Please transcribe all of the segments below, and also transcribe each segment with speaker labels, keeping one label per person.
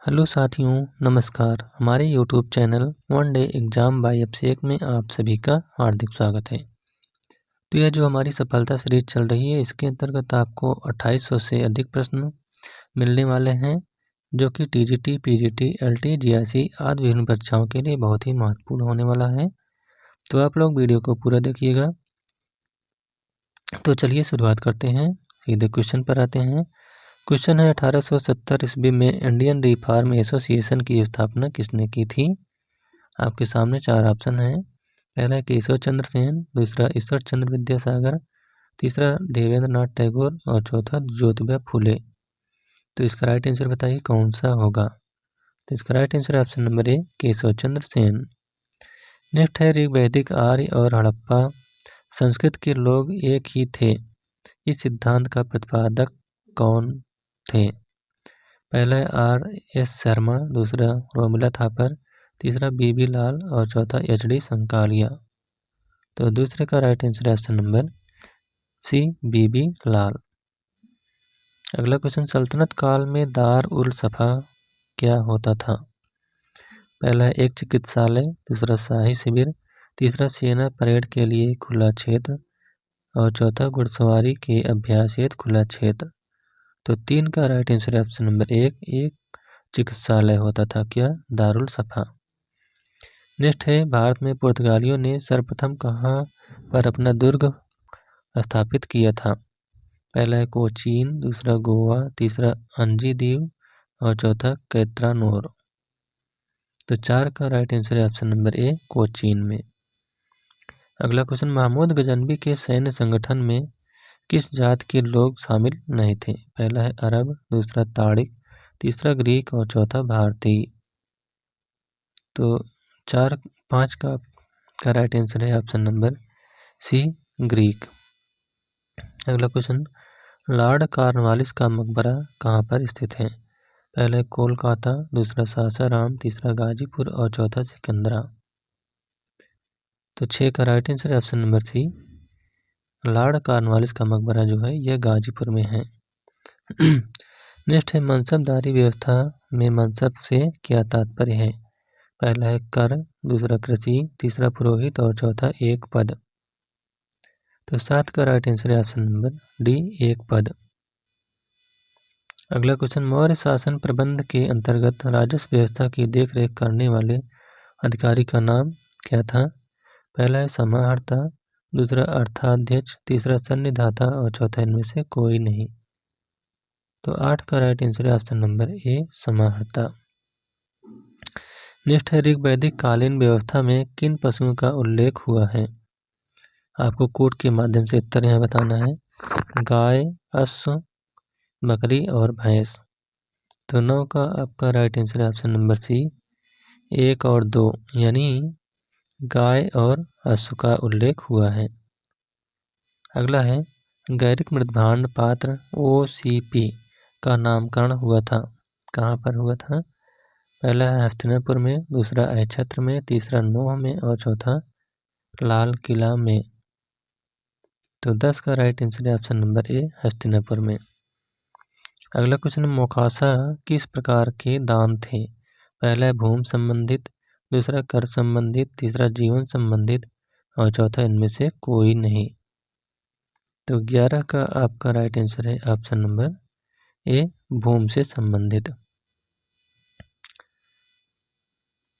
Speaker 1: Hello साथियों, नमस्कार। हमारे YouTube channel one day exam by Abhishek में आप सभी का हार्दिक स्वागत है। तो यह जो हमारी सफलता सीरीज चल रही है, इसके अंतर्गत आपको 2800 से अधिक प्रश्न मिलने वाले हैं, जो कि TGT, PGT, LT, GRC आदि विभिन्न परीक्षाओं के लिए बहुत ही महत्वपूर्ण होने वाला है। तो आप लोग वीडियो को पूरा देखिएगा। तो चलिए शुरुआत करते हैं, सीधे क्वेश्चन पर आते हैं। क्वेश्चन है 1870 ईस्वी में इंडियन रिफॉर्म एसोसिएशन की स्थापना किसने की थी। आपके सामने चार ऑप्शन हैं। पहला है केशव चंद्र सेन, दूसरा ईश्वर चंद्र विद्यासागर, तीसरा देवेंद्र नाथ टैगोर और चौथा ज्योतिबा फूले। तो इसका राइट आंसर बताइए कौन सा होगा। तो इसका right answer option number A Keshav Chandra Sen. Next है ऋग्वैदिक, आर्य और हड़प्पा संस्कृत के लोग एक ही थे, इस सिद्धांत का प्रतिपादक कौन थे। पहला है R.S. शर्मा, दूसरा रोमिला थापर, तीसरा B.B. लाल और चौथा H.D. संकालिया। तो दूसरे का राइट आंसर है ऑप्शन नंबर सी B.B. लाल। अगला क्वेश्चन, सल्तनत काल में दार उल सफा क्या होता था। पहला है एक चिकित्सालय, दूसरा शाही शिविर, तीसरा सेना परेड के लिए खुला क्षेत्र और चौथा घुड़सवारी के अभ्यास हेतु खुला क्षेत्र। तो तीन का राइट आंसर है ऑप्शन नंबर एक चिकित्सालय होता था क्या, दारुल सफा। नेक्स्ट है भारत में पुर्तगालियों ने सर्वप्रथम कहाँ पर अपना दुर्ग स्थापित किया था। पहला है कोचीन, दूसरा गोवा, तीसरा अंजी द्वीप और चौथा कैत्रानोर। तो चार का राइट आंसर है ऑप्शन नंबर ए कोचीन में। अगला क्वेश्चन, महमूद गजनवी के सैन्य संगठन में किस जाति के लोग शामिल नहीं थे। पहला है अरब, दूसरा ताड़िक, तीसरा ग्रीक और चौथा भारतीय। तो पाँच का राइट आंसर है ऑप्शन नंबर सी ग्रीक। अगला क्वेश्चन, लॉर्ड कॉर्नवालिस का मकबरा कहाँ पर स्थित है। पहला है कोलकाता, दूसरा सासाराम, तीसरा गाजीपुर और चौथा सिकंदरा। तो 6 का राइट आंसर है option number C, Lord Cornwallis का मकबरा जो है यह गाजीपुर में है। नेक्स्ट है मनसबदारी व्यवस्था में मनसब से क्या तात्पर्य है। पहला है कर, दूसरा कृषि, तीसरा पुरोहित और चौथा एक पद। तो 7 का राइट आंसर है ऑप्शन नंबर डी एक पद। अगला क्वेश्चन, मौर्य शासन प्रबंध के अंतर्गत राजस्व व्यवस्था की देखरेख करने वाले अधिकारी का नाम क्या था। पहला है समाहर्ता, दूसरा अर्थाध्यक्ष, तीसरा सन्निधाता और चौथा इनमें से कोई नहीं। तो 8 का राइट आंसर है ऑप्शन नंबर ए समाहर्ता। नेक्स्ट है ऋग्वैदिक कालीन व्यवस्था में किन पशुओं का उल्लेख हुआ है। आपको कोड के माध्यम से उत्तर यहाँ बताना है। गाय, अश्व, बकरी और भैंस। तो 9 का आपका राइट आंसर है ऑप्शन नंबर सी 1 और 2, यानी गाय और अश्व का उल्लेख हुआ है। अगला है गैरिक मृदभांड पात्र OCP का नामकरण हुआ था, कहाँ पर हुआ था। पहला है हस्तिनापुर में, दूसरा अक्षत्र में, तीसरा नोह में और चौथा लाल किला में। तो 10 का राइट आंसर है ऑप्शन नंबर ए हस्तिनापुर में। अगला क्वेश्चन, मोकाशा किस प्रकार के दान थे। पहला है भूमि संबंधित, दूसरा कर संबंधित, तीसरा जीवन संबंधित और चौथा इनमें से कोई नहीं। तो 11 का आपका राइट आंसर है ऑप्शन नंबर ए भूमि से संबंधित।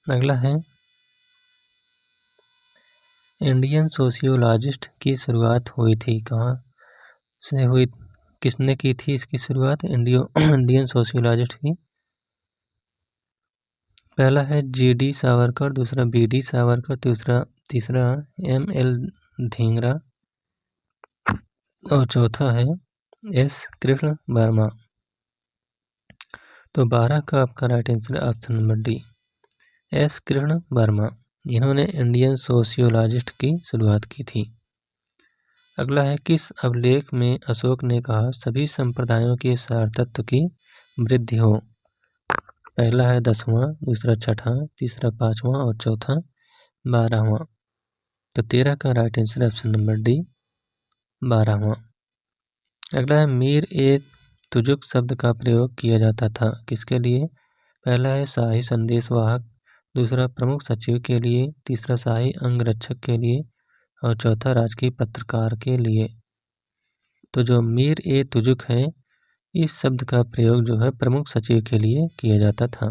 Speaker 1: अगला है इंडियन सोशियोलॉजिस्ट की शुरुआत हुई थी, कहाँ से हुई, किसने की थी इसकी शुरुआत इंडियन सोशियोलॉजिस्ट की। पहला है GD सावरकर, दूसरा BD सावरकर, तीसरा ML धिंगरा और चौथा है S कृष्ण वर्मा। तो 12 का आपका राइट आंसर है option number D S Krishna Verma. इन्होंने इंडियन सोशियोलॉजिस्ट की शुरुआत की थी। अगला है किस अभिलेख में अशोक ने कहा सभी संप्रदायों के सारतत्व की वृद्धि हो। पहला है 10वां, दूसरा 6वां, तीसरा 5वां और चौथा 12वां। तो 13 का राइट आंसर है ऑप्शन नंबर डी 12वां। अगला है मीर ए तुजुक शब्द का प्रयोग किया जाता था, किसके लिए। पहला है शाही संदेशवाहक, दूसरा प्रमुख सचिव के लिए, तीसरा शाही अंगरक्षक के लिए और चौथा राजकीय पत्रकार के लिए। तो जो मीर ए तुजुक है, इस शब्द का प्रयोग जो है प्रमुख सचिव के लिए किया जाता था।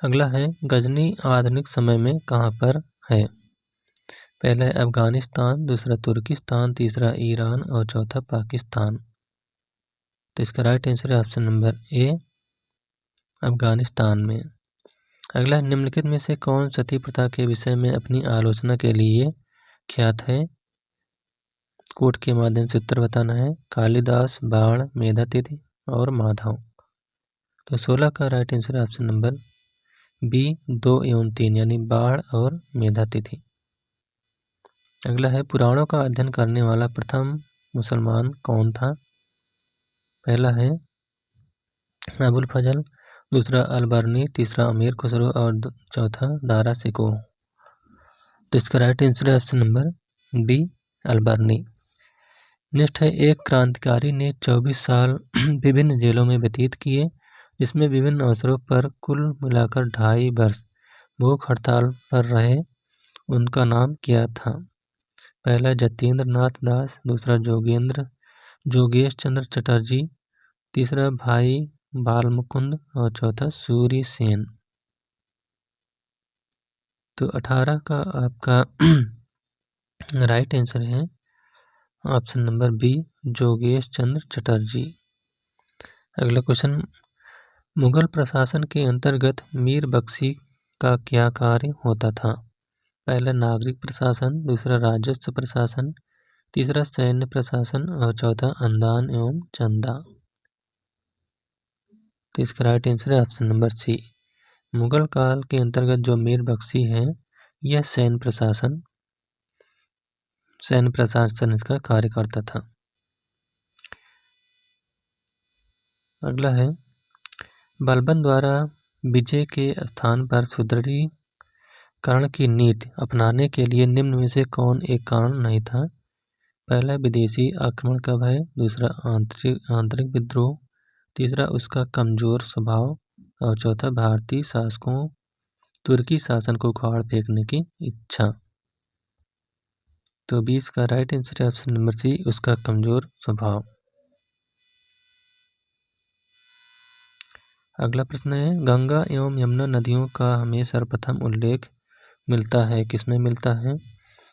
Speaker 1: अगला है गजनी आधुनिक समय में कहाँ पर है? पहला है अफगानिस्तान, दूसरा तुर्किस्तान, तीसरा ईरान और चौथा पाकिस्तान। तो इसका राइट आंसर है ऑप्शन नंबर ए, अफगानिस्तान में। अगला निम्नलिखित में से कौन सती प्रथा के विषय में अपनी आलोचना के लिए ख्यात है? कोट के माध्यम से उत्तर बताना है। कालिदास, बाण, मेधातिथि और माधव। तो 16 का राइट आंसर है ऑप्शन नंबर बी, 2 एवं 3 यानी बाण और मेधातिथि। अगला है पुराणों का अध्ययन करने वाला प्रथम मुसलमान कौन था? पहला है अबुल फजल, दूसरा अलबर्नी, तीसरा अमीर खुसरो और चौथा दारा शिकोह। तो इसका राइट आंसर है ऑप्शन नंबर डी, अलबर्नी। नेक्स्ट है एक क्रांतिकारी ने 24 साल विभिन्न जेलों में व्यतीत किए, जिसमें विभिन्न अवसरों पर कुल मिलाकर 2.5 वर्ष भूख हड़ताल पर रहे। उनका नाम क्या था? पहला जतीन्द्र नाथ दास, दूसरा जोगेश चंद्र चटर्जी, तीसरा भाई बालमुकुंद और चौथा सूर्य सेन। तो 18 का आपका राइट आंसर है ऑप्शन नंबर बी, जोगेश चंद्र चटर्जी। अगला क्वेश्चन, मुगल प्रशासन के अंतर्गत मीर बख्शी का क्या कार्य होता था? पहला नागरिक प्रशासन, दूसरा राजस्व प्रशासन, तीसरा सैन्य प्रशासन और चौथा अनुदान एवं चंदा। तो इसका राइट आंसर है ऑप्शन नंबर सी, मुगल काल के अंतर्गत जो मीर बख्शी है, यह सैन्य प्रशासन इसका कार्य करता था। अगला है बलबन द्वारा विजय के स्थान पर सुदृढ़ीकरण की नीति अपनाने के लिए निम्न में से कौन एक कारण नहीं था? पहला विदेशी आक्रमण का भय, दूसरा आंतरिक विद्रोह, तीसरा उसका कमजोर स्वभाव और चौथा भारतीय शासकों तुर्की शासन को उखाड़ फेंकने की इच्छा। तो 20 का राइट आंसर है ऑप्शन नंबर सी, उसका कमजोर स्वभाव। अगला प्रश्न है गंगा एवं यमुना नदियों का हमें सर्वप्रथम उल्लेख मिलता है, किसमें मिलता है?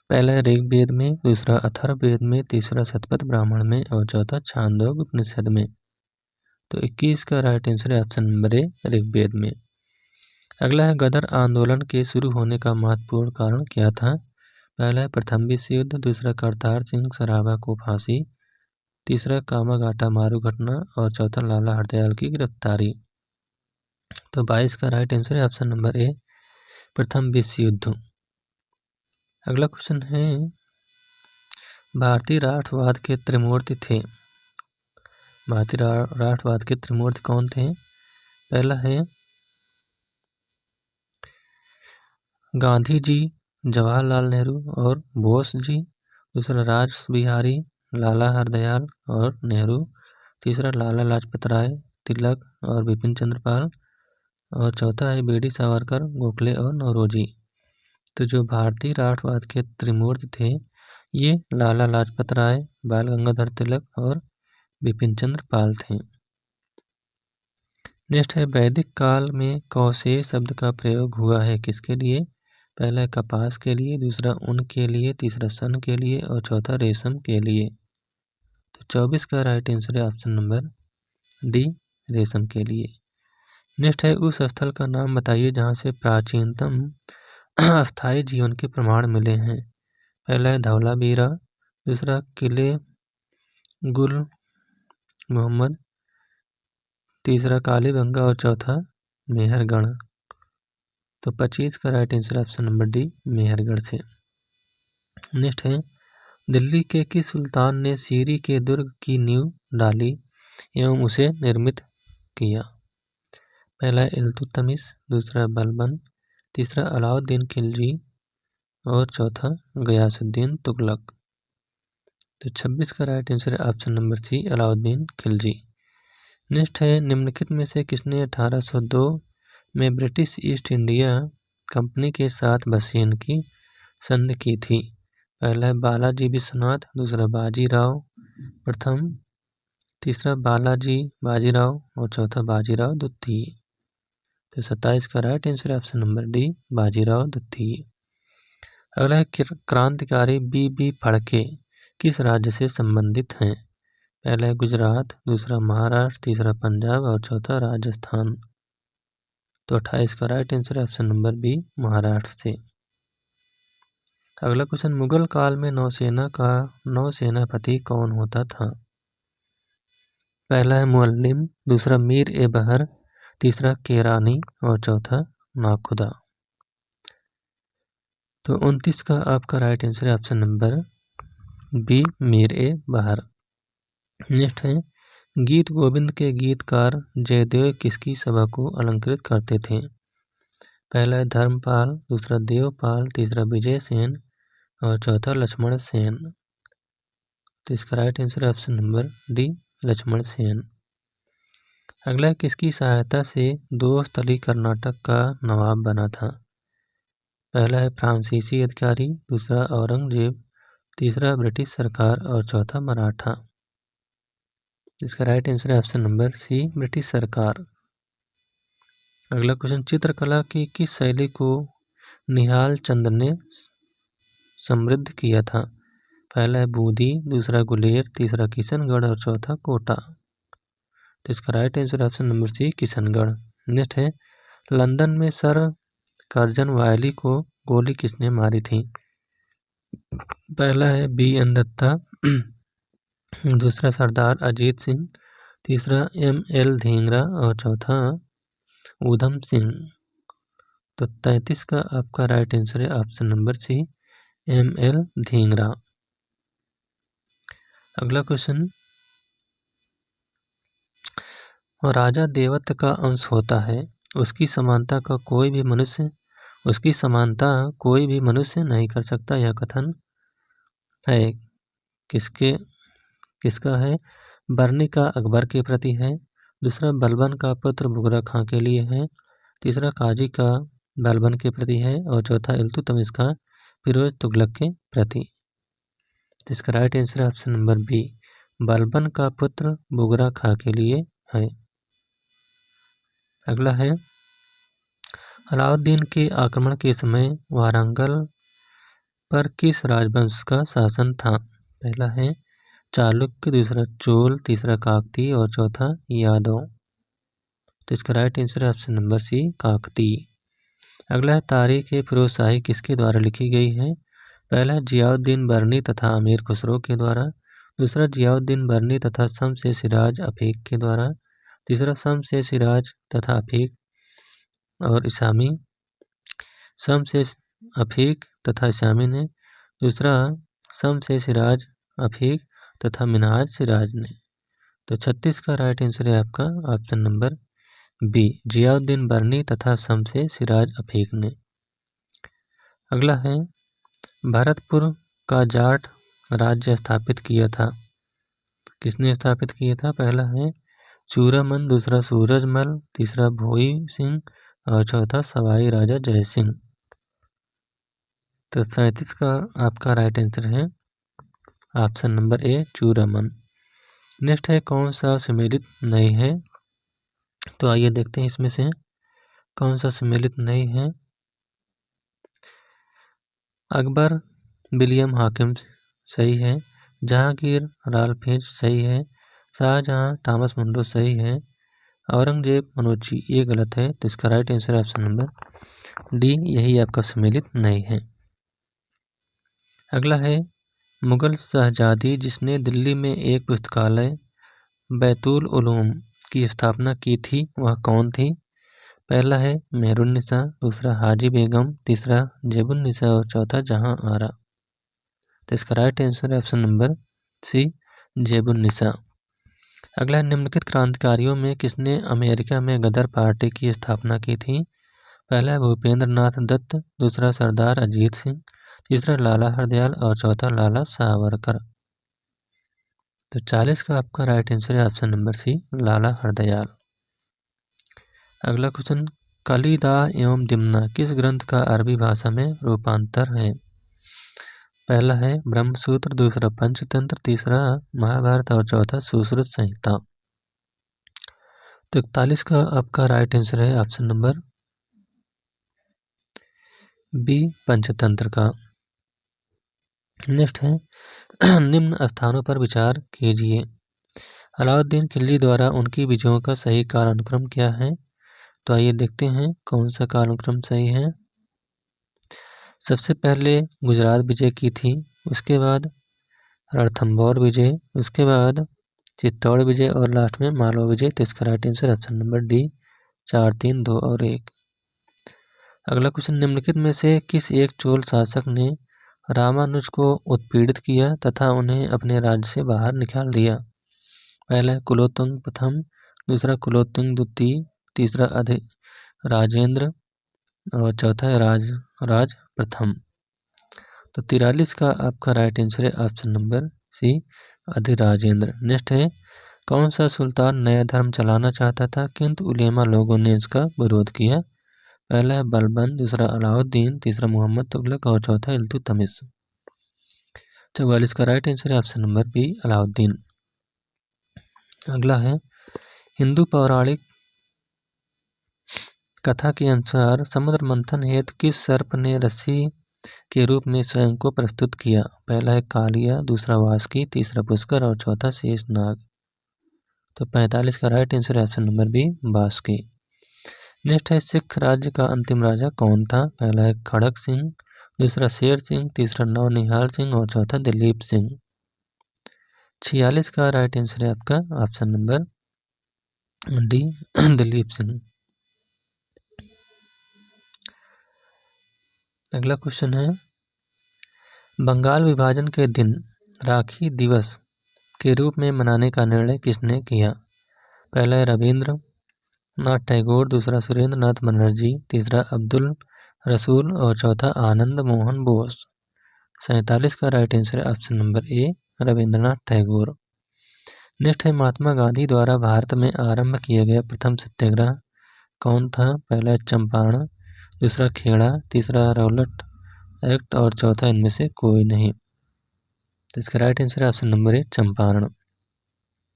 Speaker 1: पहला ऋग्वेद में, दूसरा अथर्ववेद में, तीसरा शतपथ ब्राह्मण में और चौथा छांदोग्य उपनिषद में। तो 21 का राइट आंसर है ऑप्शन नंबर ए, ऋग्वेद में। अगला है गदर आंदोलन के शुरू होने का महत्वपूर्ण कारण क्या था? पहला है प्रथम विश्व युद्ध, दूसरा करतार सिंह सराभा को फांसी, तीसरा कामागाटा मारू घटना और चौथा लाला हरदयाल की गिरफ्तारी। तो 22 का राइट आंसर है ऑप्शन नंबर ए, प्रथम विश्व युद्ध। अगला क्वेश्चन है भारतीय राष्ट्रवाद के त्रिमूर्ति थे। भारतीय राष्ट्रवाद के त्रिमूर्ति कौन थे? पहला है गांधी जी, जवाहरलाल नेहरू और बोस जी, दूसरा राज बिहारी, लाला हरदयाल और नेहरू, तीसरा लाला लाजपत राय, तिलक और बिपिन चंद्र पाल और चौथा है बीडी सावरकर, गोखले और नौरोजी। तो जो भारतीय राष्ट्रवाद के त्रिमूर्ति थे, ये लाला लाजपत राय, बाल गंगाधर तिलक और बिपिन चंद्र पाल थे। नेक्स्ट है वैदिक काल में कौशेय शब्द का प्रयोग हुआ है, किसके लिए? पहला कपास के लिए, दूसरा ऊन के लिए, तीसरा सन के लिए और चौथा रेशम के लिए। तो 24 का राइट आंसर है ऑप्शन नंबर डी, रेशम के लिए। नेक्स्ट है उस स्थल का नाम बताइए जहाँ से प्राचीनतम अस्थायी जीवन के प्रमाण मिले हैं। पहला है धौलावीरा, दूसरा किले गुल मोहम्मद, तीसरा कालीबंगा और चौथा मेहरगढ़। तो 25 का right answer option number D, Mehrgarh से। नेक्स्ट है दिल्ली के किस सुल्तान ने सीरी के दुर्ग की नींव डाली एवं उसे निर्मित किया? पहला इल्तुतमिश, दूसरा बलबन, तीसरा अलाउद्दीन खिलजी और चौथा गयासुद्दीन तुगलक। तो 26 का राइट आंसर है option number C, Alauddin Khilji. Next है, निम्नलिखित में से किसने 1802 में ब्रिटिश ईस्ट इंडिया कंपनी के साथ बसेन की संधि की थी? पहला है बालाजी विश्वनाथ, दूसरा बाजीराव प्रथम, तीसरा बाजीराव और चौथा बाजीराव द्वितीय। तो 27 का right answer option number D, Bajirao द्वितीय। अगला है, क्रांतिकारी बी फड़के किस राज्य से संबंधित हैं? पहला है गुजरात, दूसरा महाराष्ट्र, तीसरा पंजाब और चौथा राजस्थान। तो 28 का right answer option number B, Maharashtra से। अगला क्वेश्चन, मुगल काल में नौसेना का नौसेनापति कौन होता था? पहला है मुअल्लिम, दूसरा मीर ए बहर, तीसरा केरानी और चौथा नाखुदा। तो 29 का आपका राइट आंसर है ऑप्शन नंबर बी, मीर ए बहर। नेक्स्ट है, गीत गोविंद के गीतकार जयदेव किसकी सभा को अलंकृत करते थे? पहला है धर्मपाल, दूसरा देवपाल, तीसरा विजय सेन और चौथा लक्ष्मण सेन। तो इसका राइट आंसर है option number D, Lakshman Sen. अगला, किसकी सहायता से दोस्त अली कर्नाटक का नवाब बना था? पहला है फ्रांसीसी अधिकारी, दूसरा औरंगजेब, तीसरा ब्रिटिश सरकार और चौथा मराठा। इसका राइट आंसर है ऑप्शन नंबर सी, ब्रिटिश सरकार। अगला क्वेश्चन, चित्रकला की किस शैली को निहाल चंद ने समृद्ध किया था? पहला है बूंदी, दूसरा गुलेर, तीसरा किशनगढ़ और चौथा कोटा। तो इसका right answer option number C, Kishangarh. Next है, लंदन में सर कर्जन वायली को गोली किसने मारी थी? पहला है B.N. दत्ता, दूसरा सरदार अजीत सिंह, तीसरा M.L. धींगरा और चौथा ऊधम सिंह। तो 33 का आपका राइट आंसर है option number C, M.L. Dhingra. अगला क्वेश्चन, राजा देवत्व का अंश होता है, उसकी समानता कोई भी मनुष्य नहीं कर सकता। यह कथन है किसका है? बर्नी का अकबर के प्रति है, दूसरा बलबन का पुत्र बुगरा खां के लिए है, तीसरा काजी का बलबन के प्रति है और चौथा इल्तुतमिश का फिरोज तुगलक के प्रति। इसका right answer option number B, Balban का पुत्र बुगरा खां के लिए है। अगला है, अलाउद्दीन के आक्रमण के समय वारंगल पर किस राजवंश का शासन था? पहला है चालुक्य, दूसरा चोल, तीसरा काकतीय और चौथा यादव। तो इसका राइट आंसर है ऑप्शन नंबर सी, काकतीय। अगला है, तारीख फिरोज शाही किसके द्वारा लिखी गई है? पहला है जियाउद्दीन बर्नी तथा अमीर खुसरो के द्वारा, दूसरा जियाउद्दीन बर्नी तथा शम्स-ए सिराज अफीक के द्वारा, तीसरा शम्स-ए सिराज तथा अफीक और इसामी, शम्स-ए अफीक तथा इसामी ने, दूसरा शम्स-ए सिराज अफीक तथा मिनहाज सिराज ने। तो 36 का राइट आंसर है आपका ऑप्शन नंबर बी, जियाउद्दीन बर्नी तथा शम्स-ए सिराज अफीक ने। अगला है, भरतपुर का जाट राज्य स्थापित किया था, किसने स्थापित किया था? पहला है चूरामन, दूसरा सूरजमल, तीसरा भोई सिंह और चौथा सवाई राजा जय सिंह। तो 37 का आपका राइट आंसर है option number A, Churaman. Next है, कौन सा सुमेलित नहीं है? तो आइए देखते हैं इसमें से कौन सा सुमेलित नहीं है। अकबर विलियम हाकिम सही है, जहांगीर राल्फिंच सही है, शाहजहां थॉमस मुंडो सही है, औरंगजेब मनोची ये गलत है। तो इसका right answer option number D, यही आपका सुमेलित नहीं है। अगला है, मुगल शहजादी जिसने दिल्ली में एक पुस्तकालय बैतुल उलूम की स्थापना की थी वह कौन थी? पहला है मेहरुन्निसा, दूसरा हाजी बेगम, तीसरा जेबुन्निसा और चौथा जहां आरा। तो इसका राइट आंसर है ऑप्शन नंबर सी, जेबुन्निसा। अगला, निम्नलिखित क्रांतिकारियों में किसने अमेरिका में गदर पार्टी की स्थापना की थी? पहला है भूपेंद्र नाथ दत्त, दूसरा सरदार अजीत सिंह, तीसरा लाला हरदयाल और चौथा लाला सावरकर। तो 40 का आपका राइट आंसर है ऑप्शन नंबर सी, लाला हरदयाल। अगला क्वेश्चन, कलिदा एवं दिमना किस ग्रंथ का अरबी भाषा में रूपांतर है? पहला है ब्रह्मसूत्र, दूसरा पंचतंत्र, तीसरा महाभारत और चौथा सुश्रुत संहिता। तो 41 का आपका राइट आंसर है ऑप्शन नंबर बी, पंचतंत्र का। नेक्स्ट है निम्न स्थानों पर विचार कीजिए। अलाउद्दीन खिलजी द्वारा उनकी विजयों का सही कालानुक्रम क्या है? तो आइए देखते हैं कौन सा कालानुक्रम सही है। सबसे पहले गुजरात विजय की थी, उसके बाद रणथंभौर विजय, उसके बाद चित्तौड़ विजय और लास्ट में मालवा विजय। तो इसका right answer option number D, 4, 3, 2 और 1। अगला क्वेश्चन, निम्नलिखित में से किस एक चोल शासक ने रामानुज को उत्पीड़ित किया तथा उन्हें अपने राज्य से बाहर निकाल दिया? पहला है कुलोत्तुंग प्रथम, दूसरा कुलोत्तुंग द्वितीय, तीसरा राजेंद्र और चौथा है राज प्रथम। तो 43 का आपका राइट आंसर है ऑप्शन नंबर सी, अधिराजेंद्र। नेक्स्ट है कौन सा सुल्तान नया धर्म चलाना चाहता था किंतु उलेमा लोगों ने इसका विरोध किया? पहला है बलबन, दूसरा अलाउद्दीन, तीसरा मोहम्मद तुगलक और चौथा इल्तुतमिश। 44 का राइट आंसर है ऑप्शन नंबर बी, अलाउद्दीन। अगला है हिंदू पौराणिक कथा के अनुसार समुद्र मंथन हेतु किस सर्प ने रस्सी के रूप में स्वयं को प्रस्तुत किया? पहला है कालिया, दूसरा वासुकी, तीसरा पुष्कर और चौथा शेषनाग। तो 45 का राइट आंसर है option number B, Vasuki. Next है सिख राज्य का अंतिम राजा कौन था? पहला है खड़क सिंह, दूसरा शेर सिंह, तीसरा नौनिहाल सिंह और चौथा दिलीप सिंह। 46 का राइट आंसर है आपका option number D, Dilip Singh. अगला क्वेश्चन है बंगाल विभाजन के दिन राखी दिवस के रूप में मनाने का निर्णय किसने किया? पहला है रविंद्र नाथ टैगोर, दूसरा सुरेंद्र नाथ बनर्जी, तीसरा अब्दुल रसूल और चौथा आनंद मोहन बोस। 47 का राइट आंसर है option number A, Rabindranath Tagore. Next है महात्मा गांधी द्वारा भारत में आरंभ किया गया प्रथम सत्याग्रह कौन था? पहला चंपारण, दूसरा खेड़ा, तीसरा रौलट एक्ट और चौथा इनमें से कोई नहीं। तो इसका राइट आंसर है option number A, Champaran.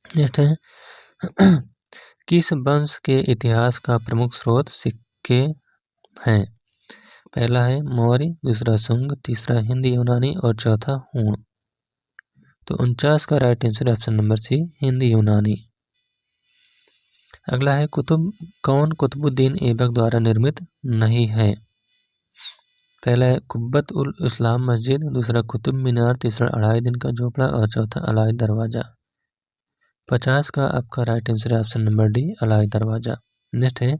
Speaker 1: Next है किस वंश के इतिहास का प्रमुख स्रोत सिक्के हैं? पहला है मौर्य, दूसरा सुंग, तीसरा हिंदी यूनानी और चौथा हूण। तो 49 का right answer option number C, Hindi यूनानी। अगला है कौन कुतुबुद्दीन ऐबक द्वारा निर्मित नहीं है? पहला है कुब्बत उल इस्लाम मस्जिद, दूसरा कुतुब मीनार, तीसरा अढ़ाई दिन का झोपड़ा और चौथा अलाई दरवाजा। 50 का आपका राइट आंसर है ऑप्शन नंबर डी, अलाई दरवाजा। नेक्स्ट है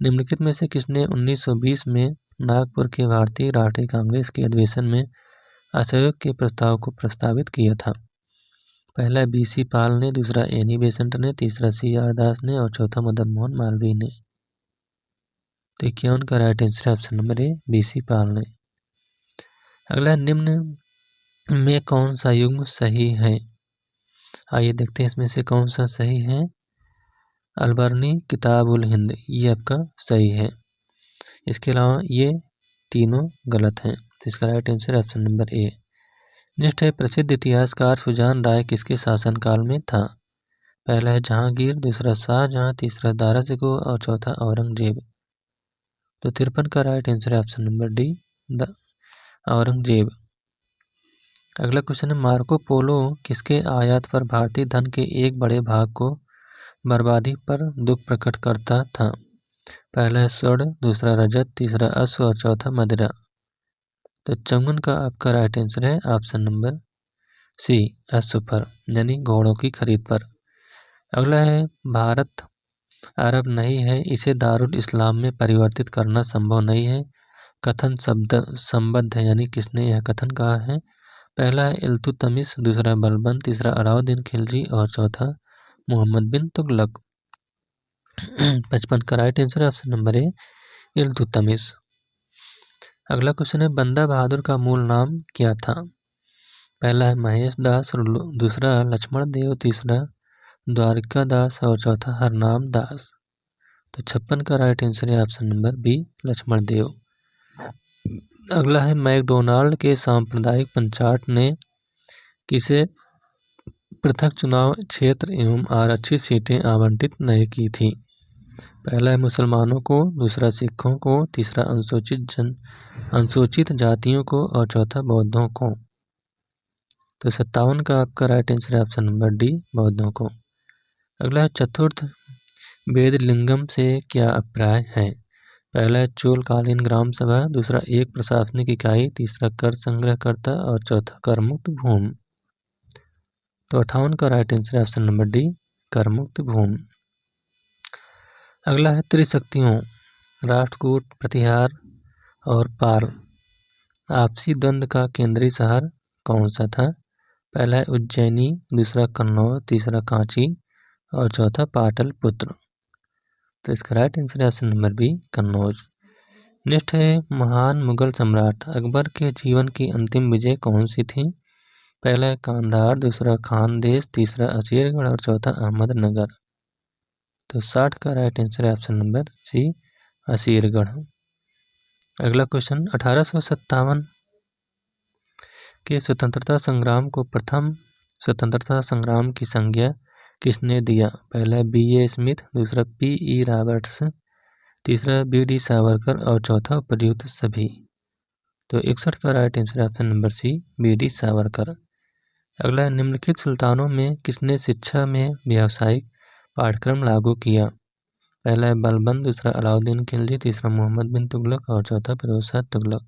Speaker 1: निम्नलिखित में से किसने 1920 में नागपुर के भारतीय राष्ट्रीय कांग्रेस के अधिवेशन में असहयोग के प्रस्ताव को प्रस्तावित किया था? पहला BC पाल ने, दूसरा एनी बेसेंट ने, तीसरा CR दास ने और चौथा मदन मोहन मालवीय ने। तो 51 का राइट आंसर है ऑप्शन नंबर ए, BC पाल ने। अगला निम्न में कौन सा युग्म सही है? आइए देखते हैं इसमें से कौन सा सही है। अलबर्नी किताबुल हिंद ये आपका सही है। इसके अलावा ये तीनों गलत हैं। तो इसका राइट आंसर है ऑप्शन नंबर ए। नेक्स्ट है प्रसिद्ध इतिहासकार सुजान राय किसके शासनकाल में था? पहला है जहांगीर, दूसरा शाहजहां, तीसरा दारा शिकोह और चौथा औरंगजेब। तो 53 का राइट आंसर है ऑप्शन नंबर डी, औरंगजेब। अगला क्वेश्चन है मार्को पोलो किसके आयात पर भारतीय धन के एक बड़े भाग को बर्बादी पर दुख प्रकट करता था? पहला है स्वर्ण, दूसरा रजत, तीसरा अश्व और चौथा मदिरा। तो 54 का आपका राइट आंसर है ऑप्शन नंबर सी, अश्व पर यानी घोड़ों की खरीद पर। अगला है भारत अरब नहीं है, इसे दारुल इस्लाम में परिवर्तित करना संभव नहीं है। कथन शब्द संबद्ध है यानी किसने यह कथन कहा है? पहला है इल्तुतमिश, दूसरा बलबन, तीसरा अलाउद्दीन खिलजी और चौथा मोहम्मद बिन तुगलक। 55 का राइट आंसर है ऑप्शन नंबर ए, इल्तुतमिश। अगला क्वेश्चन है बंदा बहादुर का मूल नाम क्या था? पहला है महेश दास, दूसरा लक्ष्मण देव, तीसरा द्वारिका दास और चौथा हरनाम दास। तो 56 का राइट आंसर है ऑप्शन नंबर बी, लक्ष्मण देव। अगला है मैकडोनाल्ड के सांप्रदायिक पंचाट ने किसे पृथक चुनाव क्षेत्र एवं आरक्षित सीटें आवंटित नहीं की थी। पहला है मुसलमानों को, दूसरा सिखों को, तीसरा अनुसूचित जातियों को और चौथा बौद्धों को। तो 57 का आपका राइट आंसर है ऑप्शन नंबर डी, बौद्धों को। अगला है चतुर्थ वेदलिंगम से क्या अभिप्राय है। पहला है चोलकालीन ग्राम सभा, दूसरा एक प्रशासनिक इकाई, तीसरा कर संग्रहकर्ता और चौथा करमुक्त भूमि। तो 58 का राइट आंसर है ऑप्शन नंबर डी, करमुक्त भूमि। अगला है त्रिशक्तियों राष्ट्रकूट, प्रतिहार और पाल आपसी द्वंद्व का केंद्रीय शहर कौन सा था। पहला है उज्जैनी, दूसरा कन्नौज, तीसरा कांची और चौथा पाटलिपुत्र। तो इसका राइट आंसर है option number B, Kannauj. Next है महान मुगल सम्राट अकबर के जीवन की अंतिम विजय कौन सी थी। पहला है कांधार, दूसरा खानदेश, तीसरा असीरगढ़ और चौथा अहमदनगर। तो 60 का राइट आंसर है ऑप्शन नंबर सी, असीरगढ़। अगला क्वेश्चन 1857 के स्वतंत्रता संग्राम को प्रथम स्वतंत्रता संग्राम की संज्ञा किसने दिया। पहला B.A. स्मिथ, दूसरा P.E. रॉबर्ट्स, तीसरा B.D. सावरकर और चौथा उपयुक्त सभी। तो 61 का राइट आंसर है option number C, B.D. Savarkar. अगला निम्नलिखित सुल्तानों में किसने शिक्षा में व्यावसायिक पाठ्यक्रम लागू किया। पहला है बलबन, दूसरा अलाउद्दीन खिलजी, तीसरा मोहम्मद बिन तुगलक और चौथा फिरोज शाह तुगलक।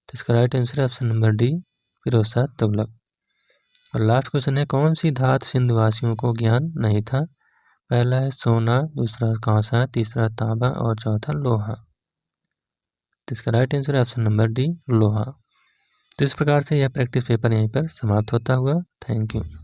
Speaker 1: तो इसका राइट आंसर है option number D, Firoz Shah Tughlaq. और लास्ट क्वेश्चन है कौन सी धातु सिंधुवासियों को ज्ञान नहीं था। पहला है सोना, दूसरा कांसा, तीसरा तांबा और चौथा लोहा। तो इसका राइट आंसर है ऑप्शन नंबर डी, लोहा। तो इस प्रकार से यह प्रैक्टिस पेपर यहीं पर समाप्त होता हुआ। Thank you.